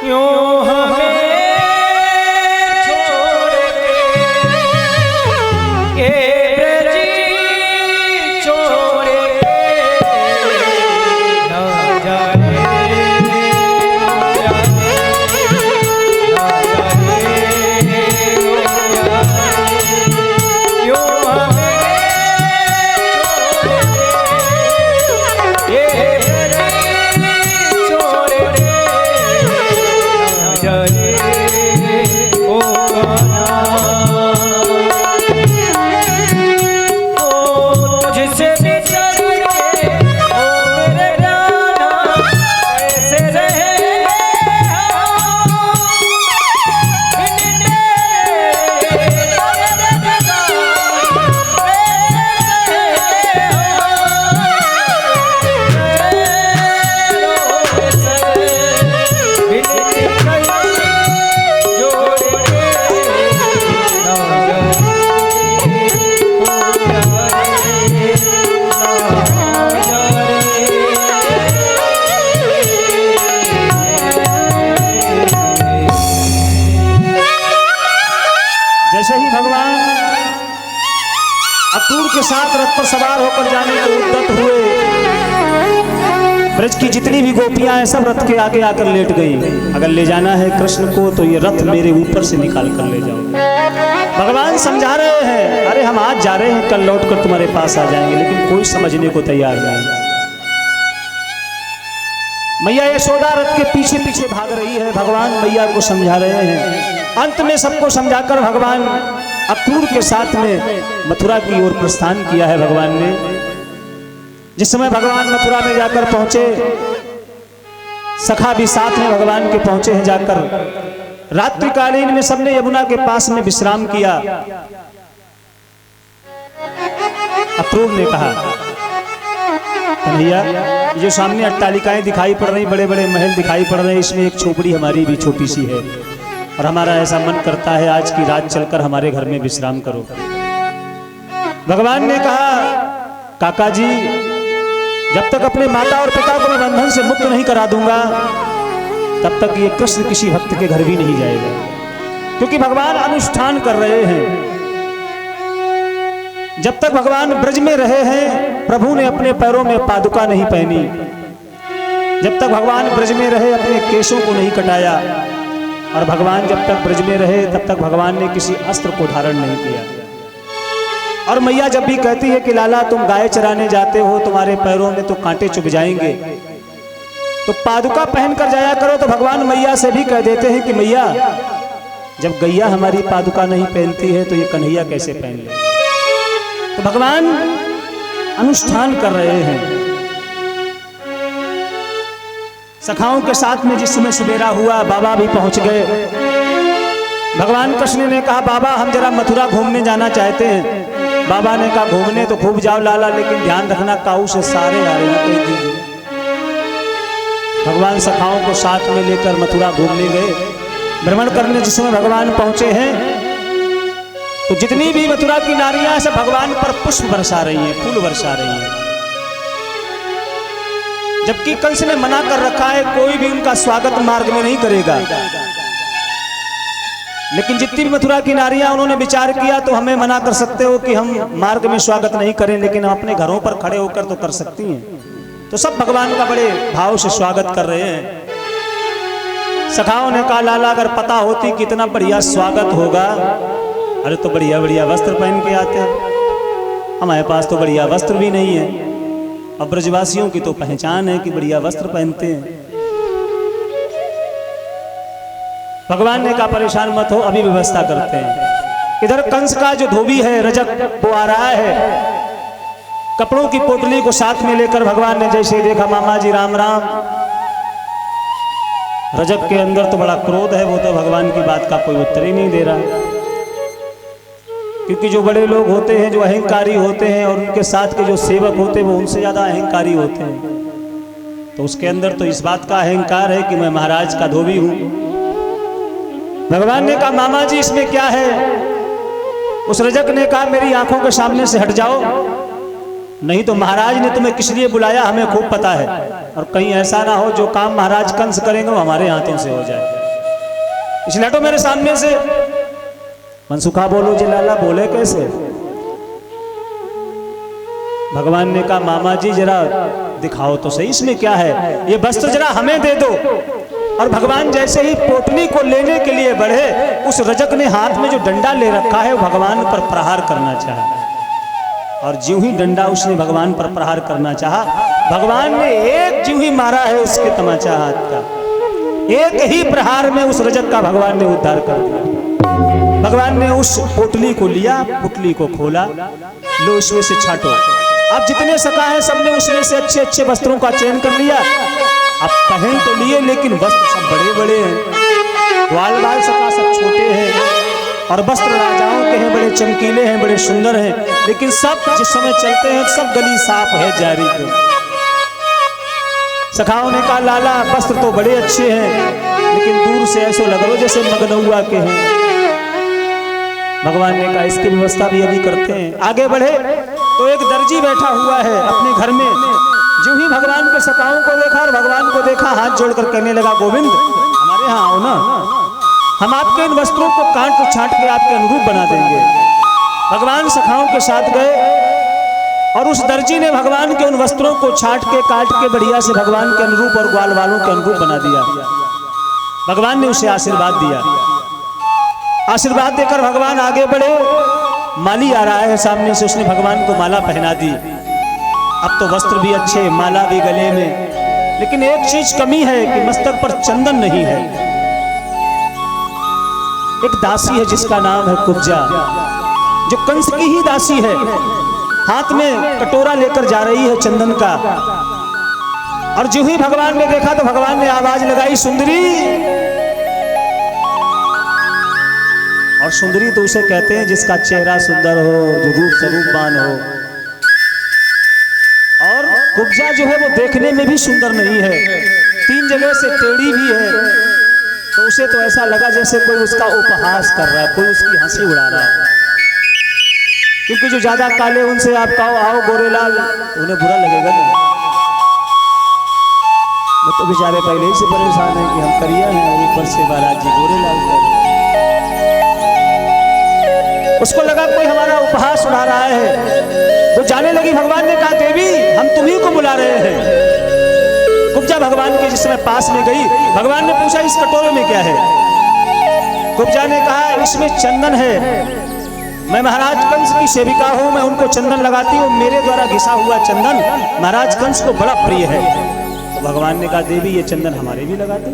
यूं हमें छोड़ के ये ब्रज छोड़ के ना जाए यूं हमें के साथ रथ पर सवार होकर जाने को उद्यत हुए, ब्रज की जितनी भी गोपियां हैं सब रथ के आगे आकर लेट गई। अगर ले जाना है कृष्ण को तो ये रथ मेरे ऊपर से निकाल कर ले जाओ। भगवान समझा रहे हैं, अरे हम आज जा रहे हैं, कल लौट कर तुम्हारे पास आ जाएंगे, लेकिन कोई समझने को तैयार नहीं। मैया यशोदा रथ के पीछे पीछे भाग रही है, भगवान मैया को समझा रहे हैं। अंत में सबको समझाकर भगवान अक्रूर के साथ में मथुरा की ओर प्रस्थान किया है। भगवान ने जिस समय भगवान मथुरा में जाकर पहुंचे, सखा भी साथ में भगवान के पहुंचे हैं। जाकर रात्रिकालीन में सबने यमुना के पास में विश्राम किया। अक्रूर ने कहा, कन्हैया जो सामने अट्टालिकाएं दिखाई पड़ रही, बड़े बड़े महल दिखाई पड़ रहे हैं, इसमें एक झोपड़ी हमारी भी छोटी सी है और हमारा ऐसा मन करता है आज की रात चलकर हमारे घर में विश्राम करो। भगवान ने कहा, काका जी जब तक अपने माता और पिता को मैं बंधन से मुक्त नहीं करा दूंगा तब तक ये कृष्ण किसी भक्त के घर भी नहीं जाएगा, क्योंकि भगवान अनुष्ठान कर रहे हैं। जब तक भगवान ब्रज में रहे हैं प्रभु ने अपने पैरों में पादुका नहीं पहनी। जब तक भगवान ब्रज में रहे अपने केशों को नहीं कटाया, और भगवान जब तक ब्रज में रहे तब तक भगवान ने किसी अस्त्र को धारण नहीं किया। और मैया जब भी कहती है कि लाला तुम गाय चराने जाते हो, तुम्हारे पैरों में तो कांटे चुभ जाएंगे, तो पादुका पहनकर जाया करो, तो भगवान मैया से भी कह देते हैं कि मैया जब गैया हमारी पादुका नहीं पहनती है तो ये कन्हैया कैसे पहन ले। तो भगवान अनुष्ठान कर रहे हैं। सखाओं के साथ में जिस समय सवेरा हुआ, बाबा भी पहुंच गए। भगवान कृष्ण ने कहा, बाबा हम जरा मथुरा घूमने जाना चाहते हैं। बाबा ने कहा, घूमने तो खूब जाओ लाला, लेकिन ध्यान रखना काऊ से सारे आ रहे हैं। भगवान सखाओं को साथ में लेकर मथुरा घूमने गए। भ्रमण करने जिस समय भगवान पहुंचे हैं तो जितनी भी मथुरा की नारियां सब भगवान पर पुष्प बरसा रही हैं, फूल बरसा रही हैं, जबकि कंस ने मना कर रखा है कोई भी उनका स्वागत मार्ग में नहीं करेगा। लेकिन जितनी भी मथुरा की नारियां उन्होंने विचार किया, तो हमें मना कर सकते हो कि हम मार्ग में स्वागत नहीं करें, लेकिन हम अपने घरों पर खड़े होकर तो कर सकती हैं। तो सब भगवान का बड़े भाव से स्वागत कर रहे हैं। सखाओं ने कहा, लाला अगर पता होती कितना बढ़िया स्वागत होगा, अरे तो बढ़िया बढ़िया वस्त्र पहन के आते हैं, हमारे पास तो बढ़िया वस्त्र भी नहीं है। और ब्रजवासियों की तो पहचान है कि बढ़िया वस्त्र पहनते हैं। भगवान ने कहा, परेशान मत हो, अभी व्यवस्था करते हैं। इधर कंस का जो धोबी है रजक वो आ रहा है, कपड़ों की पोटली को साथ में लेकर भगवान ने जैसे देखा, मामा जी राम राम। रजक के अंदर तो बड़ा क्रोध है, वो तो भगवान की बात का कोई उत्तर ही नहीं दे रहा, क्योंकि जो बड़े लोग होते हैं, जो अहंकारी होते हैं, और उनके साथ के जो सेवक होते हैं वो उनसे ज्यादा अहंकारी होते हैं। तो उसके अंदर तो इस बात का अहंकार है कि मैं महाराज का धोबी हूं। भगवान ने कहा, मामा जी इसमें क्या है। उस रजक ने कहा, मेरी आंखों के सामने से हट जाओ, नहीं तो महाराज ने तुम्हें किस लिए बुलाया हमें खूब पता है, और कहीं ऐसा ना हो जो काम महाराज कंस करेंगे वो हमारे हाथों से हो जाए, इसलिए हटो मेरे सामने से। मनसुखा बोलो जी लाला, बोले कैसे? भगवान ने कहा मामा जी जरा दिखाओ तो सही इसमें क्या है, ये वस्त्र जरा हमें दे दो। और भगवान जैसे ही पोटली को लेने के लिए बढ़े, उस रजक ने हाथ में जो डंडा ले रखा है वो भगवान पर प्रहार करना चाहा, और ज्यों ही डंडा उसने भगवान पर प्रहार करना चाहा, भगवान ने एक ज्यों ही मारा है उसके तमाचा हाथ का, एक ही प्रहार में उस रजक का भगवान ने उद्धार कर दिया। भगवान ने उस पोटली को लिया, पुटली को खोला, लो इसमें से छाटो। अब जितने सखा है सबने उसमें से अच्छे अच्छे वस्त्रों का चयन कर लिया। अब पहन तो लिए लेकिन वस्त्र सब बड़े बड़े हैं, ग्वाल बाल सखा सब छोटे हैं, और वस्त्र राजाओं के हैं, बड़े चमकीले हैं, बड़े सुंदर हैं, लेकिन सब जिस समय चलते हैं सब गली साफ है जारी को। सखाओं ने कहा लाला वस्त्र तो बड़े अच्छे हैं, लेकिन दूर से ऐसे लग रहा जैसे मगनौआ के हैं। भगवान ने कहा इसकी व्यवस्था भी अभी करते हैं। आगे बढ़े तो एक दर्जी बैठा हुआ है अपने घर में, जो ही भगवान के सखाओं को देखा और भगवान को देखा, हाथ जोड़कर कहने लगा गोविंद हमारे यहाँ आओ ना, हम आपके इन वस्त्रों को काट छाट के आपके अनुरूप बना देंगे। भगवान सखाओं के साथ गए और उस दर्जी ने भगवान के उन वस्त्रों को छाट के काट के बढ़िया से भगवान के अनुरूप और ग्वाल वालों के अनुरूप बना दिया। भगवान ने उसे आशीर्वाद दिया। आशीर्वाद देकर भगवान आगे बढ़े, माली आ रहा है सामने से, उसने भगवान को माला पहना दी। अब तो वस्त्र भी अच्छे, माला भी गले में, लेकिन एक चीज कमी है कि मस्तक पर चंदन नहीं है। एक दासी है जिसका नाम है कुब्जा, जो कंस की ही दासी है, हाथ में कटोरा लेकर जा रही है चंदन का। और जो ही भगवान ने देखा तो भगवान ने आवाज लगाई सुंदरी। और सुंदरी तो उसे कहते हैं जिसका चेहरा सुंदर हो, जो रूप स्वरूपवान हो। और कुब्जा जो है वो देखने में भी सुंदर नहीं है, 3 जगह से टेढ़ी भी है, तो उसे तो ऐसा लगा जैसे कोई उसका उपहास कर रहा है, कोई उसकी हंसी उड़ा रहा है। क्योंकि जो ज्यादा काले उनसे आप कहो आओ गोरेलाल, उन्हें बुरा लगेगा ना। वो तो बेचारे पहले ही से परेशान है कि हम करिया हैं और ऊपर से महाराज जी गोरेलाल कर। उसको लगा कोई हमारा उपहास उड़ा रहा है, वो जाने लगी। भगवान ने कहा देवी हम तुम्ही को बुला रहे हैं। कुब्जा भगवान के जिस समय पास में गई, भगवान ने पूछा इस कटोरे में क्या है? कुब्जा ने कहा इसमें चंदन है, मैं महाराज कंस की सेविका हूं, मैं उनको चंदन लगाती हूँ, मेरे द्वारा घिसा हुआ चंदन महाराज कंस को बड़ा प्रिय है। तो भगवान ने कहा देवी ये चंदन हमारे भी लगाते,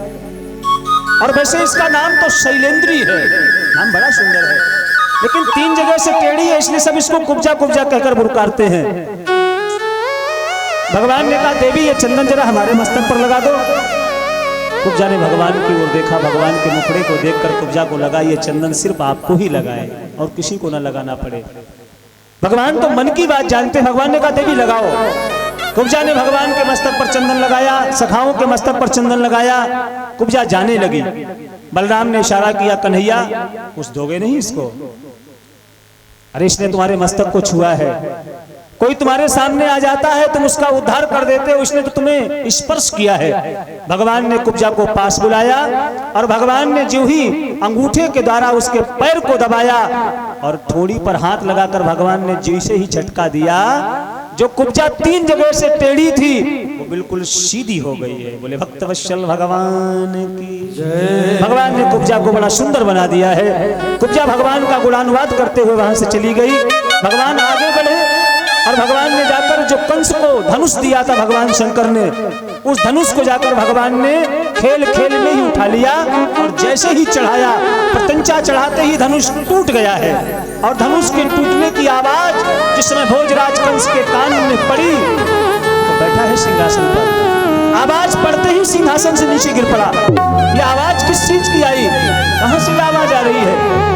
और वैसे इसका नाम तो शैलेंद्री है, नाम बड़ा सुंदर है, लेकिन 3 जगह से टेढ़ी है, इसलिए सब इसको कुब्जा कुब्जा कहकर बुरकारते हैं। भगवान ने कहा देवी ये चंदन जरा हमारे मस्तक पर लगा दो। कुब्जा ने भगवान की ओर देखा, भगवान के मुखड़े को देखकर कुब्जा को लगा ये चंदन सिर्फ आपको ही लगाए और किसी को ना लगाना पड़े। भगवान तो मन की बात जानते। भगवान ने कहा देवी लगाओ। कुब्जा ने भगवान के मस्तक पर चंदन लगाया, सखाओं के मस्तक पर चंदन लगाया। कुब्जा जाने लगी। बलराम ने इशारा किया कन्हैया कुछ दोगे नहीं इसको? अरे इसने तुम्हारे मस्तक को छुआ है, कोई तुम्हारे सामने आ जाता है तुम उसका उद्धार कर देते हो, इसने तो तुम्हें स्पर्श किया है। भगवान ने कुब्जा को पास बुलाया और भगवान ने जो ही अंगूठे के द्वारा उसके पैर को दबाया और ठोड़ी पर हाथ लगाकर भगवान ने जैसे ही झटका दिया, जो कुब्जा 3 जगह से टेढ़ी थी वो बिल्कुल सीधी हो गई है। बोले भक्तवत्सल भगवान की जय। भगवान ने कुब्जा को बड़ा सुंदर बना दिया है। कुब्जा भगवान का गुणानुवाद करते हुए वहां से चली गई। भगवान आगे बढ़े और भगवान ने जाकर जो कंस को धनुष दिया था भगवान शंकर ने, उस धनुष को जाकर भगवान ने खेल खेल में ही उठा लिया और जैसे ही चढ़ाया, प्रत्यंचा चढ़ाते ही धनुष टूट गया है। और धनुष के टूटने की आवाज जिस समय भोजराज कंस के कान में पड़ी तो बैठा है सिंहासन पर, आवाज पड़ते ही सिंहासन से नीचे गिर पड़ा। ये आवाज किस चीज की आई, कहां से आवाज आ रही है?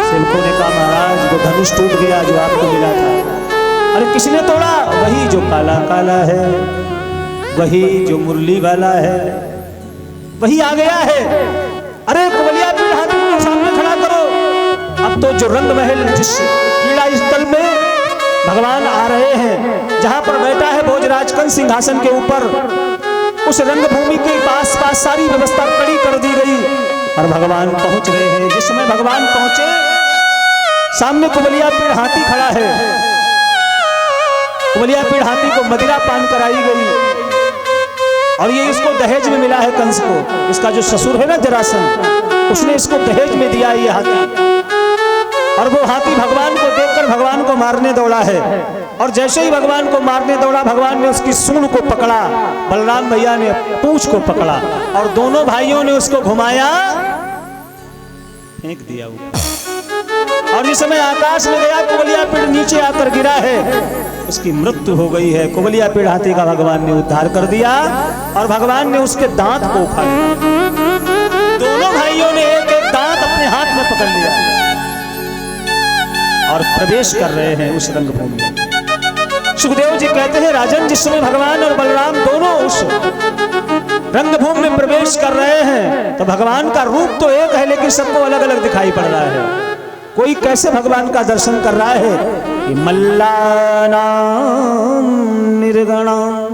सेवकों ने कहा महाराज वो धनुष टूट गया जो आपको मिला था। अरे किसने तोड़ा? वही जो काला काला है, वही जो मुरली वाला है, वही आ गया है। अरे कुबलिया पीड़ हाथी को सामने खड़ा करो। अब तो जो रंग महल जिस क्रीड़ा स्थल में भगवान आ रहे हैं। जहां पर बैठा है भोजराज कंस सिंहासन के ऊपर, उस रंगभूमि के पास सारी व्यवस्था कड़ी कर दी गई और भगवान पहुंच रहे हैं। जिस समय भगवान पहुंचे, सामने कुबलिया पेड़ हाथी खड़ा है। कुबलिया पेड़ हाथी को मदिरा पान कराई गई और ये इसको दहेज में मिला है कंस को। इसका जो ससुर है ना जरासंध, उसने इसको दहेज में दिया ये हाथी। और वो हाथी भगवान को देखकर भगवान को मारने दौड़ा है। और जैसे ही भगवान को मारने दौड़ा, भगवान ने उसकी सूंड को पकड़ा, बलराम भैया ने पूंछ को पकड़ा और दोनों भाइयों ने उसको घुमाया, फेंक दिया ऊपर। और जिस समय आकाश में गया, कुबलिया पेड़ नीचे आकर गिरा है, उसकी मृत्यु हो गई है। कुबलिया पेड़ हाथी का भगवान ने उद्धार कर दिया और भगवान ने उसके दांत को उखाड़ लिया। दोनों भाइयों ने एक एक दांत अपने हाथ में पकड़ लिया और प्रवेश कर रहे हैं उस रंगभूमि में। सुखदेव जी कहते हैं, राजन, जिस समय भगवान और बलराम दोनों उस रंगभूमि में प्रवेश कर रहे हैं, तो भगवान का रूप तो एक है, लेकिन सबको अलग अलग दिखाई पड़ रहा है। कोई कैसे भगवान का दर्शन कर रहा है कि मल्लानां निर्गणां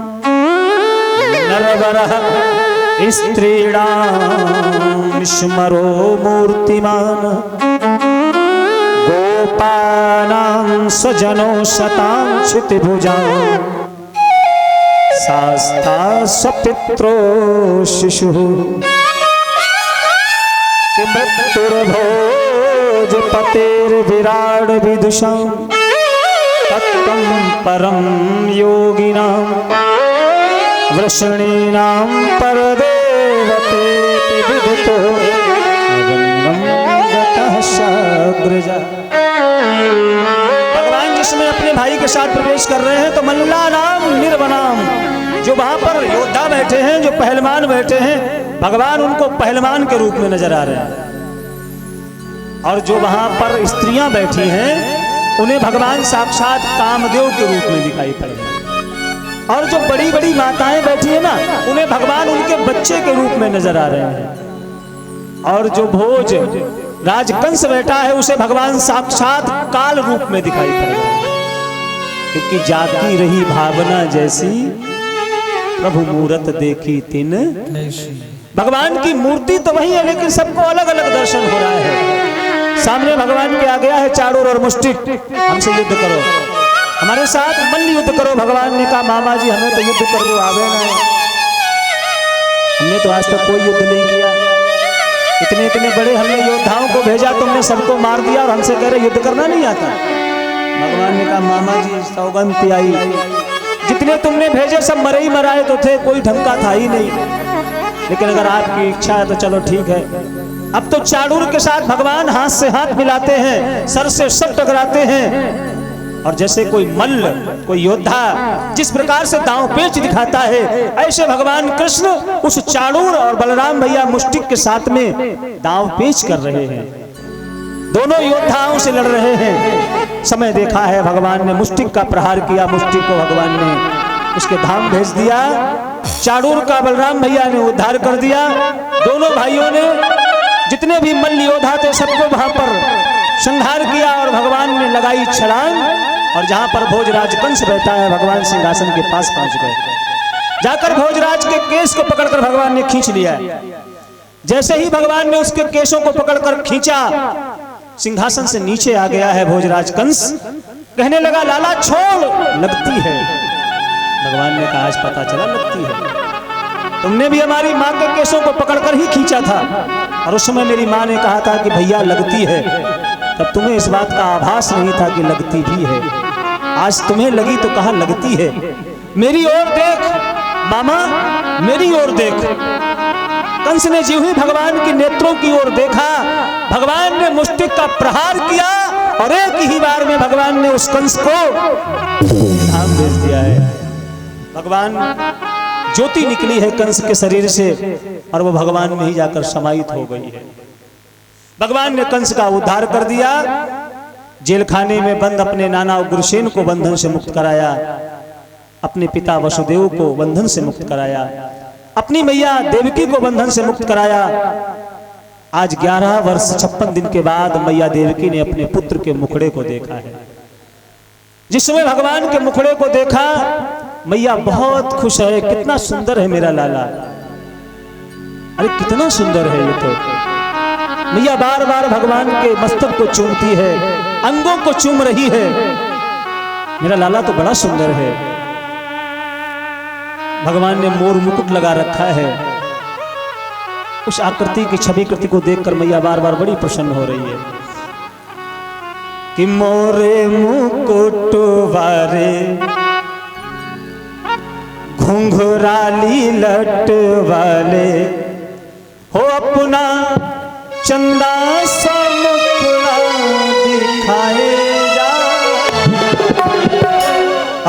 नरवरः स्त्रीणां स्मरो मूर्तिमान् गोपानां स्वजनो शतां क्षितिभुजां शास्ता स्वपित्रो शिशुः कि मृत्युर्भोजपतेर्विराड विदुषां तत्त्वं परं योगिनां वृषणीनां परदेवते विदितो गतः शाग्रजा। भगवान जिसमें अपने भाई के साथ प्रवेश कर रहे हैं, तो मल्लानाम निर्वनाम, जो वहां पर योद्धा बैठे हैं, जो पहलवान बैठे हैं, भगवान उनको पहलवान के रूप में नजर आ रहे हैं। और जो वहां पर स्त्रियां बैठी हैं, उन्हें भगवान साक्षात कामदेव के रूप में दिखाई पड़ रहे हैं। और जो बड़ी बड़ी माताएं बैठी है ना, उन्हें भगवान उनके बच्चे के रूप में नजर आ रहे हैं। और जो भोज राजकंस बैठा है, उसे भगवान साक्षात काल रूप में दिखाई पड़ रहे हैं। क्योंकि जाती रही भावना जैसी, प्रभु मूरत देखी तिन। भगवान की मूर्ति तो वही है, लेकिन सबको अलग अलग दर्शन हो रहा है। सामने भगवान के आ गया है चाड़ूर और मुष्टिक, हमसे युद्ध करो, हमारे साथ मल्ल युद्ध करो। भगवान ने कहा, मामा जी हमें तो युद्ध कर दो, आवे ना, हमने तो आज तक कोई युद्ध नहीं किया। इतने इतने बड़े हमने योद्धाओं को भेजा, तुमने सबको मार दिया और हमसे कह रहे युद्ध करना नहीं आता। भगवान ने कहा, मामा जी सौगंध आई, जितने तुमने भेजे सब मरे ही मराए तो थे, कोई ढंग का था ही नहीं। लेकिन अगर आपकी इच्छा है तो चलो ठीक है। अब तो चाड़ूर के साथ भगवान हाथ से हाथ मिलाते हैं, सर से सर टकराते हैं। और जैसे कोई मल्ल, कोई योद्धा जिस प्रकार से दांव पेच दिखाता है, ऐसे भगवान कृष्ण उस चाड़ूर और बलराम भैया मुष्टिक के साथ में दांव पेच कर रहे हैं। दोनों योद्धाओं से लड़ रहे हैं। समय देखा है, भगवान ने मुष्टिक का प्रहार किया, मुष्टिक को भगवान ने उसके धाम भेज दिया। चाड़ूर का बलराम भैया ने उद्धार कर दिया। दोनों भाइयों ने जितने भी मल्ल योद्धा थे सबको वहां पर संहार किया और भगवान ने लगाई छलांग। और जहां पर भोजराज कंस बैठा है, भगवान सिंहासन के पास पहुंच गए। जाकर भोजराज के केस को पकड़कर भगवान ने खींच लिया। जैसे ही भगवान ने उसके केसों को पकड़कर खींचा, सिंहासन से नीचे आ गया है भोजराज कंस। कहने लगा, लाला छोड़, लगती है। भगवान ने कहा, आज पता चला लगती है। तुमने भी हमारी माँ के केसों को पकड़कर ही खींचा था, और उस समय मेरी माँ ने कहा था कि भैया लगती है। तब तुम्हें इस बात का आभास नहीं था कि लगती भी है। आज तुम्हें लगी तो कहा लगती है। मेरी ओर देख मामा, मेरी ओर देख। कंस ने ज्यों ही भगवान के नेत्रों की ओर देखा, भगवान ने मुष्टिक का प्रहार किया और एक ही बार में भगवान ने उस कंस को धाम भेज दिया है। भगवान ज्योति निकली है कंस के शरीर से और वो भगवान में ही जाकर समाहित हो गई है। भगवान ने कंस का उद्धार कर दिया। जेल खाने में बंद अपने नाना उग्रसेन को बंधन से मुक्त कराया, अपने पिता वसुदेव को बंधन से मुक्त कराया, अपनी मैया देवकी को बंधन से मुक्त कराया। आज 11 वर्ष 56 दिन के बाद मैया देवकी ने अपने पुत्र के मुखड़े को देखा है। जिस समय भगवान के मुखड़े को देखा, मैया बहुत खुश है, कितना सुंदर है मेरा लाला, अरे कितना सुंदर है ये तो। मैया बार बार भगवान के मस्तक को चूमती है, अंगों को चूम रही है, मेरा लाला तो बड़ा सुंदर है। भगवान ने मोर मुकुट लगा रखा है। उस आकृति की छवि कृति को देखकर मैया बार बार बड़ी प्रसन्न हो रही है कि मोरे मुकुट वारे घुंघराली लट वाले हो, अपना चंदा सा मुखड़ा दिखाए जा।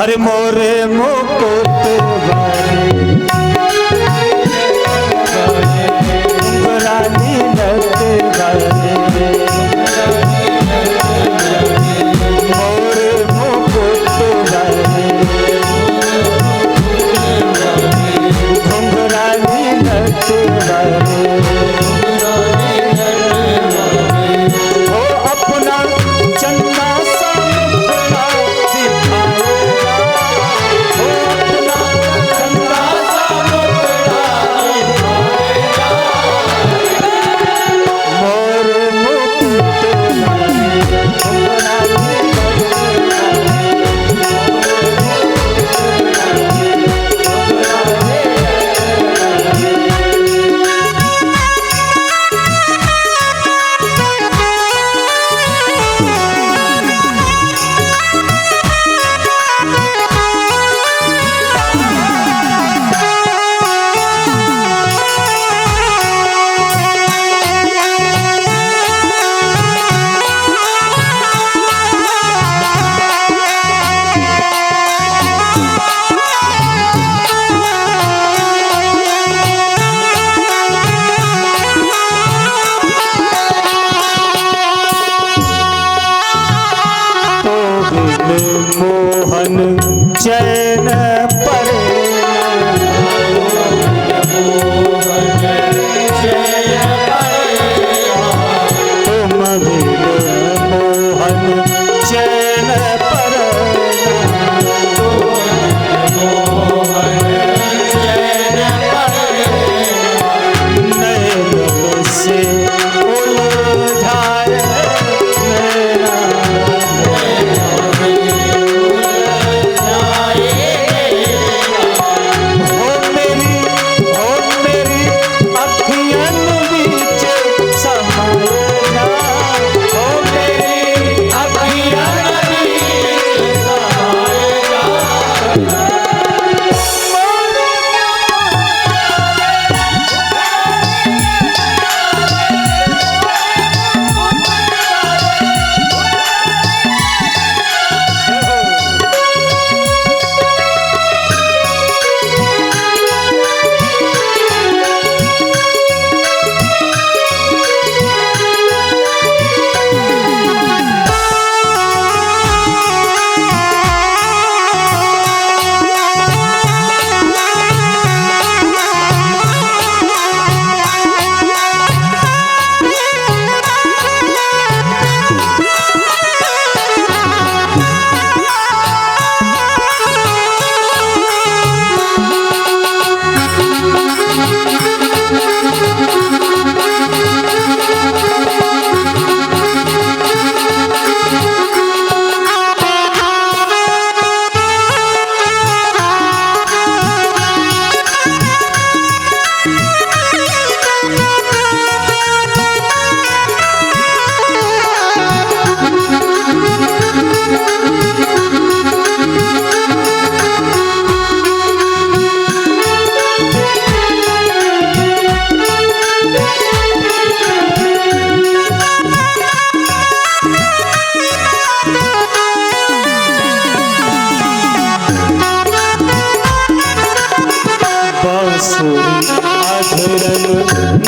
अरे मोरे मुकुट वारे घुंघराली लट वाले, मोरे मुकुट वारे घुंघराली लट वाले, हो अपना चंदा सा मुखड़ा दिखाएगा, हो अपना चंदा सा मुखड़ा दिखाएगा। मोर मुकुट वाले घुंघराली मोहन चैन परे, तुम बिन मोहन चैन परे, नैन से उलझाए नैना,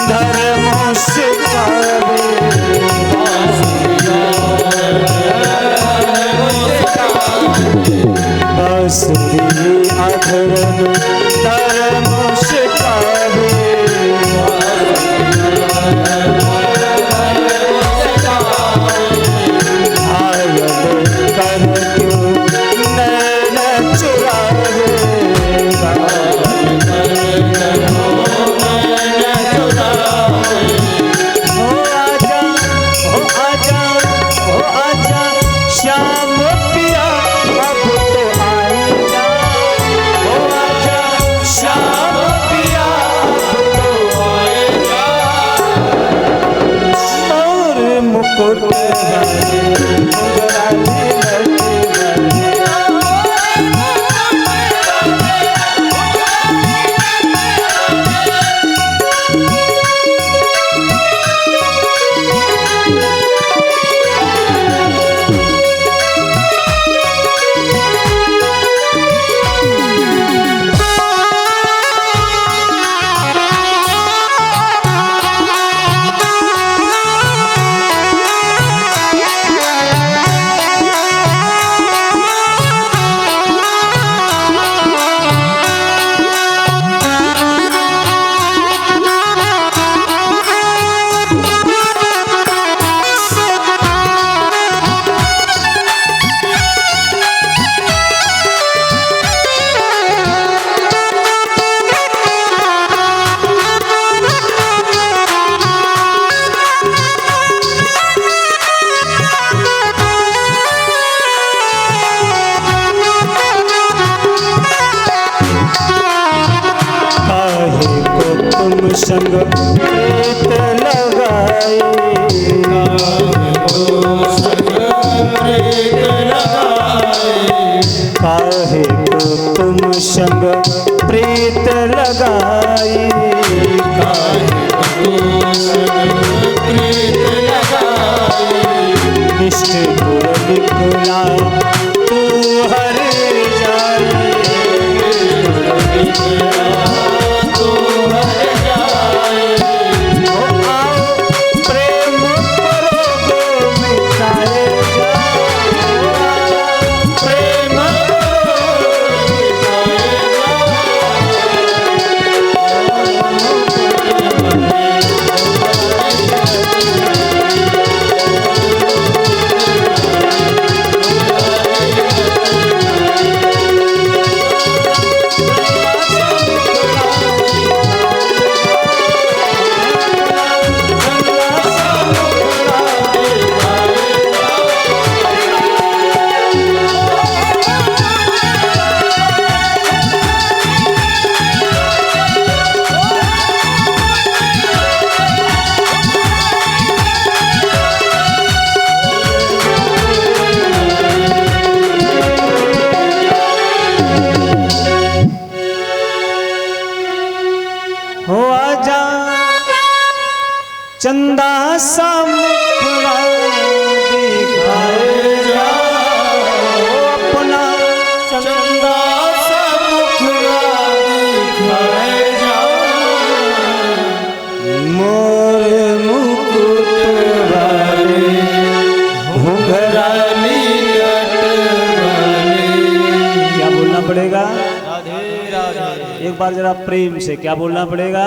धर्म सिखावे, बसती अधर्म धर्म सिखावे, घायल कर क्यों मुकुट वाले घुंघराली लट वाले। संग प्रीत लगाए काहे को तुम संग प्रीत लगाए निष्ठुर निकला तू हर जाए हो आजा चंदा सा मुखड़ा दिखाए जा अपना चंदा सा मुखड़ा दिखाए जा मोर मुकुट वाले घुंघराली लट वाले। क्या बोलना पड़ेगा राधे राधे एक बार जरा प्रेम से क्या बोलना पड़ेगा।